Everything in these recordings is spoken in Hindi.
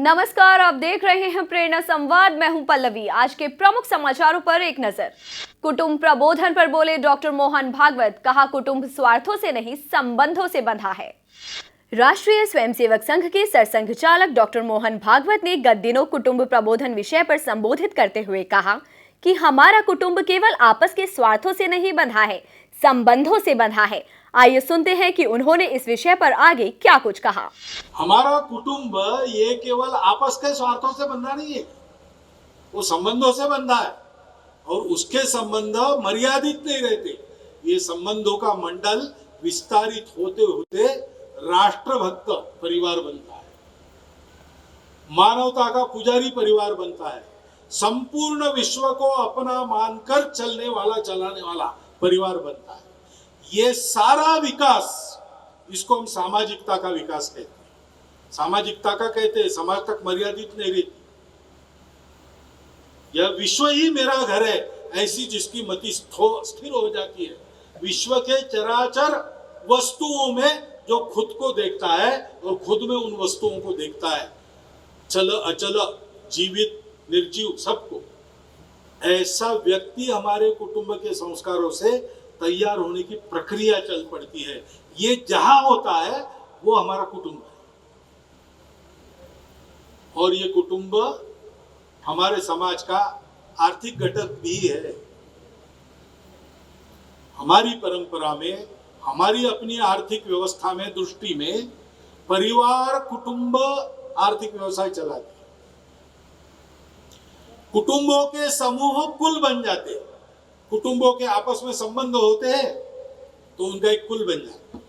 नमस्कार, आप देख रहे हैं प्रेरणा संवाद। मैं हूं पल्लवी। आज के प्रमुख समाचारों पर एक नजर। कुटुंब प्रबोधन पर बोले डॉक्टर मोहन भागवत। कहा, कुटुंब स्वार्थों से नहीं संबंधों से बंधा है। राष्ट्रीय स्वयंसेवक संघ के सरसंघ चालक डॉक्टर मोहन भागवत ने गत दिनों कुटुंब प्रबोधन विषय पर संबोधित करते हुए कहा कि हमारा कुटुंब केवल आपस के स्वार्थों से नहीं बंधा है, संबंधों से बंधा है। आइए सुनते हैं कि उन्होंने इस विषय पर आगे क्या कुछ कहा। हमारा कुटुंब ये केवल आपस के स्वार्थों से बंधा नहीं है, वो संबंधों से बंधा है और उसके संबंध मर्यादित नहीं रहते। ये संबंधों का मंडल विस्तारित होते होते राष्ट्रभक्त परिवार बनता है, मानवता का पुजारी परिवार बनता है, संपूर्ण विश्व को अपना मानकर चलने वाला चलाने वाला परिवार बनता है। ये सारा विकास, इसको हम सामाजिकता का विकास कहते हैं। सामाजिकता का कहते हैं, समाज तक मर्यादित नहीं रहती। यह विश्व ही मेरा घर है, ऐसी जिसकी मति स्थिर हो जाती है। विश्व के चराचर वस्तुओं में जो खुद को देखता है और खुद में उन वस्तुओं को देखता है, चल अचल, जीवित निर्जीव, सबको, ऐसा व्यक्ति हमारे कुटुंब के संस्कारों से तैयार होने की प्रक्रिया चल पड़ती है। ये जहां होता है वो हमारा कुटुंब है और ये कुटुंब हमारे समाज का आर्थिक घटक भी है। हमारी परंपरा में, हमारी अपनी आर्थिक व्यवस्था में, दृष्टि में परिवार कुटुंब आर्थिक व्यवसाय चलाते हैं। कुटुंबों के समूह कुल बन जाते हैं। कुटुंबों के आपस में संबंध होते हैं तो उनका एक कुल बन जाता है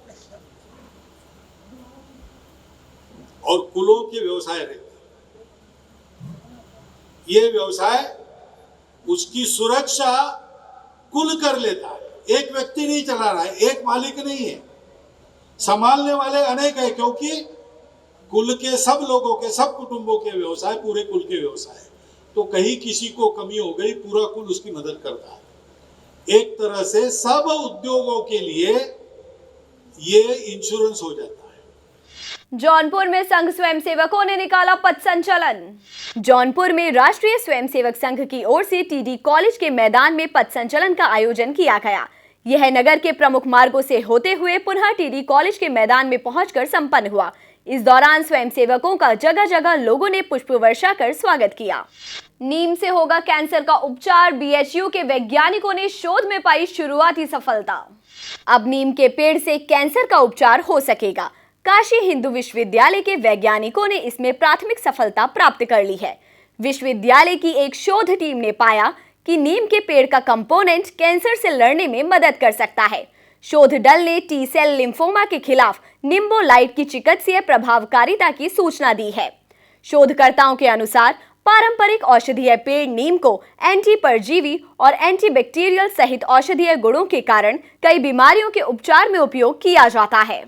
और कुलों के व्यवसाय रहते हैं। ये व्यवसाय उसकी सुरक्षा कुल कर लेता है। एक व्यक्ति नहीं चला रहा है, एक मालिक नहीं है, संभालने वाले अनेक है, क्योंकि कुल के सब लोगों के, सब कुटुंबों के व्यवसाय पूरे कुल के व्यवसाय। तो कहीं किसी को कमी हो गई, पूरा कुल उसकी मदद करता है। एक तरह से सब उद्योगों के लिए ये इंश्योरेंस हो जाता है। जौनपुर में संघ स्वयंसेवकों ने निकाला पथ संचलन। जौनपुर में राष्ट्रीय स्वयंसेवक संघ की ओर से टीडी कॉलेज के मैदान में पथ संचलन का आयोजन किया गया। यह नगर के प्रमुख मार्गों से होते हुए पुनः टीडी कॉलेज के मैदान में पहुंचकर संपन्न हुआ। इस दौरान स्वयंसेवकों का जगह जगह लोगों ने पुष्प वर्षा कर स्वागत किया। नीम से होगा कैंसर का उपचार। बीएचयू के वैज्ञानिकों ने शोध में पाई शुरुआती सफलता। अब नीम के पेड़ से कैंसर का उपचार हो सकेगा। काशी हिंदू विश्वविद्यालय के वैज्ञानिकों ने इसमें प्राथमिक सफलता प्राप्त कर ली है। विश्वविद्यालय की एक शोध टीम ने पाया कि नीम के पेड़ का कंपोनेंट कैंसर से लड़ने में मदद कर सकता है। शोध दल ने टी सेल लिम्फोमा के खिलाफ निम्बोलाइट की चिकित्सीय प्रभावकारिता की सूचना दी है। शोधकर्ताओं के अनुसार पारंपरिक औषधीय पेड़ नीम को एंटी परजीवी और एंटीबैक्टीरियल सहित औषधीय गुणों के कारण कई बीमारियों के उपचार में उपयोग किया जाता है।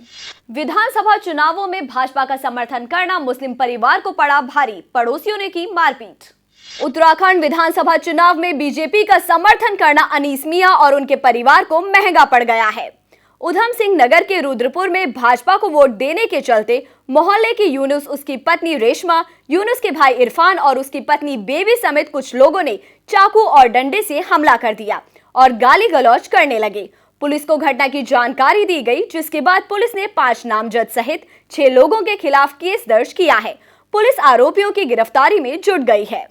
विधानसभा चुनावों में भाजपा का समर्थन करना मुस्लिम परिवार को पड़ा भारी। पड़ोसियों ने की मारपीट। उत्तराखंड विधानसभा चुनाव में बीजेपी का समर्थन करना अनीस मियां और उनके परिवार को महंगा पड़ गया है। उधम सिंह नगर के रुद्रपुर में भाजपा को वोट देने के चलते मोहल्ले की यूनुस, उसकी पत्नी रेशमा, यूनुस के भाई इरफान और उसकी पत्नी बेबी समेत कुछ लोगों ने चाकू और डंडे से हमला कर दिया और गाली गलौज करने लगे। पुलिस को घटना की जानकारी दी गई, जिसके बाद पुलिस ने 5 नामजद सहित 6 लोगों के खिलाफ केस दर्ज किया है। पुलिस आरोपियों की गिरफ्तारी में जुट गई है।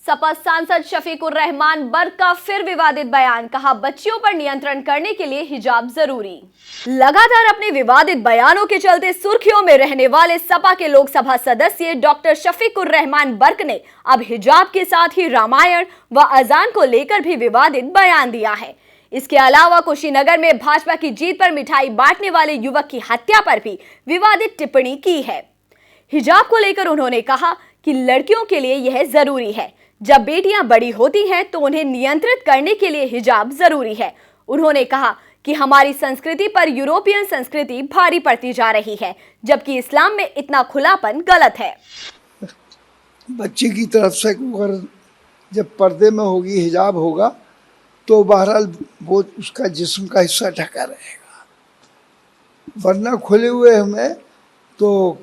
सपा सांसद शफीकुर रहमान बर्क का फिर विवादित बयान। कहा, बच्चियों पर नियंत्रण करने के लिए हिजाब जरूरी। लगातार अपने विवादित बयानों के चलते सुर्खियों में रहने वाले सपा के लोकसभा सदस्य डॉक्टर शफीकुर रहमान बर्क ने अब हिजाब के साथ ही रामायण व अजान को लेकर भी विवादित बयान दिया है। इसके अलावा कुशीनगर में भाजपा की जीत पर मिठाई बांटने वाले युवक की हत्या पर भी विवादित टिप्पणी की है। हिजाब को लेकर उन्होंने कहा कि लड़कियों के लिए यह जरूरी है। जब बेटियां बड़ी होती हैं तो उन्हें नियंत्रित करने के लिए हिजाब जरूरी है। उन्होंने कहा कि हमारी संस्कृति पर यूरोपियन संस्कृति भारी पड़ती जा रही है, जबकि इस्लाम में इतना खुलापन गलत है। बच्ची की तरफ से अगर जब पर्दे में होगी, हिजाब होगा, तो बहरहाल वो उसका जिस्म का हिस्सा ढका रहेगा, वरना खुले हुए हमें तो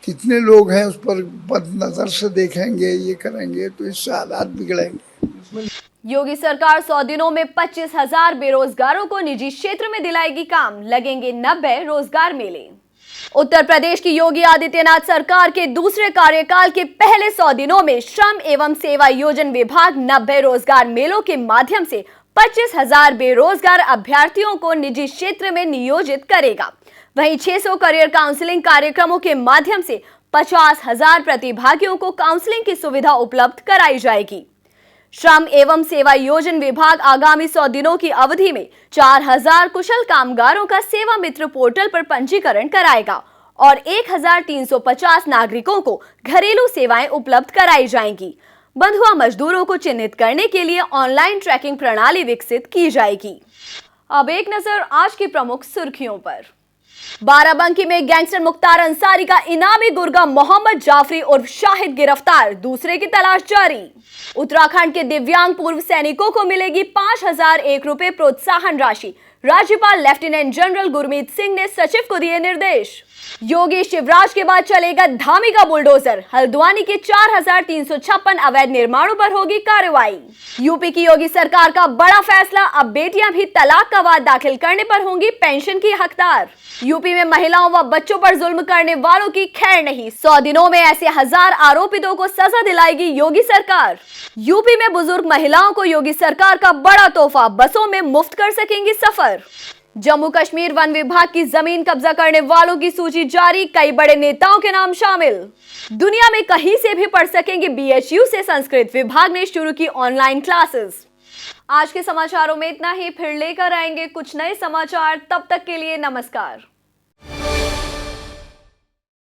कितने लोग हैं उस पर बद नजर से देखेंगे, ये करेंगे, तो इससे हालात बिगड़ेंगे। योगी सरकार 100 दिनों में 25,000 बेरोजगारों को निजी क्षेत्र में दिलाएगी काम, लगेंगे 90 रोजगार मेले। उत्तर प्रदेश की योगी आदित्यनाथ सरकार के दूसरे कार्यकाल के पहले 100 दिनों में श्रम एवं सेवा योजन विभाग 90 रोजगार मेलों के माध्यम से 25,000 बेरोजगार अभ्यर्थियों को निजी क्षेत्र में नियोजित करेगा। वहीं 600 करियर काउंसलिंग कार्यक्रमों के माध्यम से 50,000 प्रतिभागियों को काउंसलिंग की सुविधा उपलब्ध कराई जाएगी। श्रम एवं सेवा योजन विभाग आगामी 100 दिनों की अवधि में 4,000 कुशल कामगारों का सेवा मित्र पोर्टल पर पंजीकरण कराएगा और 1,350 नागरिकों को घरेलू सेवाएं उपलब्ध कराई जाएंगी। बंधुआ मजदूरों को चिन्हित करने के लिए ऑनलाइन ट्रैकिंग प्रणाली विकसित की जाएगी। अब एक नजर आज की प्रमुख सुर्खियों पर। बाराबंकी में गैंगस्टर मुख्तार अंसारी का इनामी गुर्गा मोहम्मद जाफरी उर्फ शाहिद गिरफ्तार, दूसरे की तलाश जारी। उत्तराखंड के दिव्यांग पूर्व सैनिकों को मिलेगी 5,001 रुपए प्रोत्साहन राशि, राज्यपाल लेफ्टिनेंट जनरल गुरमीत सिंह ने सचिव को दिए निर्देश। योगी शिवराज के बाद चलेगा धामी का बुलडोजर, हल्द्वानी के 4,356 अवैध निर्माणों पर होगी कार्रवाई। यूपी की योगी सरकार का बड़ा फैसला, अब बेटियां भी तलाक का वाद दाखिल करने पर होंगी पेंशन की हकदार। यूपी में महिलाओं व बच्चों पर जुल्म करने वालों की खैर नहीं, 100 दिनों में ऐसे 1000 आरोपितों को सजा दिलाएगी योगी सरकार। यूपी में बुजुर्ग महिलाओं को योगी सरकार का बड़ा तोहफा, बसों में मुफ्त कर सकेंगी सफर। जम्मू कश्मीर वन विभाग की जमीन कब्जा करने वालों की सूची जारी, कई बड़े नेताओं के नाम शामिल। दुनिया में कहीं से भी पढ़ सकेंगे, BHU से संस्कृत विभाग ने शुरू की ऑनलाइन क्लासेस। आज के समाचारों में इतना ही, फिर लेकर आएंगे कुछ नए समाचार, तब तक के लिए नमस्कार।